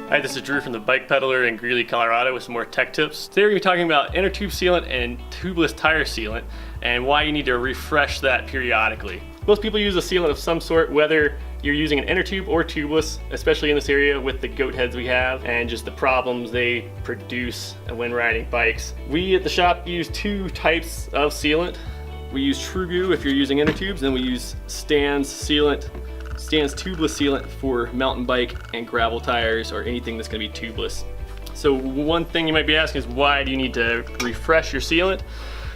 Hi, this is Drew from the Bike Peddler in Greeley, Colorado with some more tech tips. Today we're going to be talking about inner tube sealant and tubeless tire sealant and why you need to refresh that periodically. Most people use a sealant of some sort, whether you're using an inner tube or tubeless, especially in this area with the goat heads we have and just the problems they produce when riding bikes. We at the shop use two types of sealant. We use True Goo if you're using inner tubes, and we use Stan's tubeless sealant for mountain bike and gravel tires or anything that's going to be tubeless. So one thing you might be asking is, why do you need to refresh your sealant?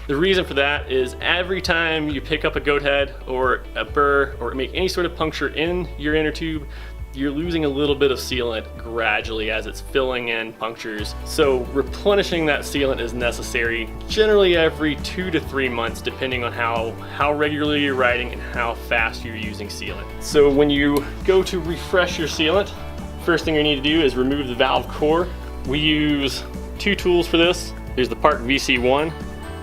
The reason for that is every time you pick up a goat head or a burr or make any sort of puncture in your inner tube, you're losing a little bit of sealant gradually as it's filling in punctures. So replenishing that sealant is necessary generally every 2 to 3 months, depending on how regularly you're riding and how fast you're using sealant. So when you go to refresh your sealant, first thing you need to do is remove the valve core. We use two tools for this. There's the Park VC1,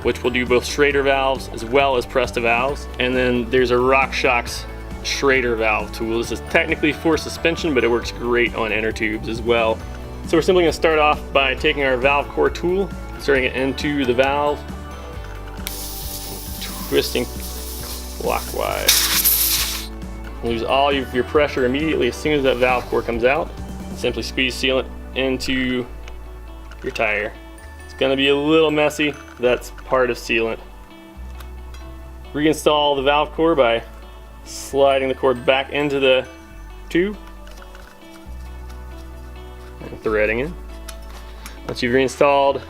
which will do both Schrader valves as well as Presta valves. And then there's a RockShox Schrader valve tool. This is technically for suspension, but it works great on inner tubes as well. So we're simply going to start off by taking our valve core tool, inserting it into the valve, twisting clockwise. Lose all of your pressure immediately as soon as that valve core comes out. Simply squeeze sealant into your tire. It's going to be a little messy. That's part of sealant. Reinstall the valve core by sliding the cord back into the tube and threading in. Once you've reinstalled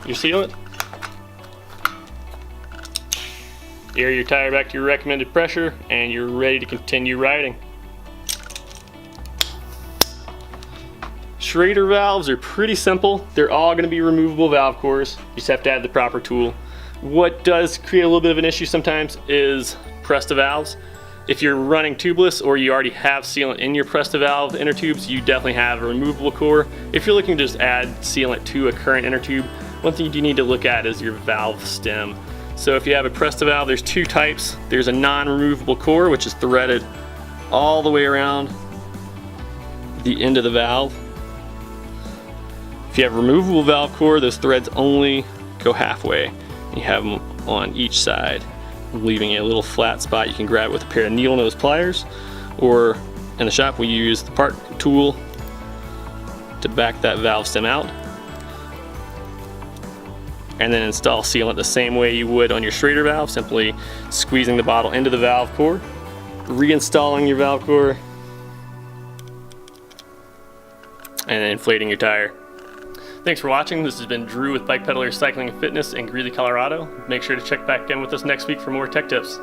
your sealant, air your tire back to your recommended pressure and you're ready to continue riding. Schrader valves are pretty simple. They're all going to be removable valve cores. You just have to add the proper tool. What does create a little bit of an issue sometimes is Presta valves. If you're running tubeless or you already have sealant in your Presta valve inner tubes, you definitely have a removable core. If you're looking to just add sealant to a current inner tube, one thing you need to look at is your valve stem. So if you have a Presta valve, there's two types. There's a non-removable core, which is threaded all the way around the end of the valve. If you have a removable valve core, those threads only go halfway. You have them on each side, leaving a little flat spot you can grab with a pair of needle nose pliers, or in the shop we use the Park tool to back that valve stem out, and then install sealant the same way you would on your Schrader valve, simply squeezing the bottle into the valve core, reinstalling your valve core, and then inflating your tire. Thanks for watching. This has been Drew with Bike Peddler Cycling and Fitness in Greeley, Colorado. Make sure to check back in with us next week for more tech tips.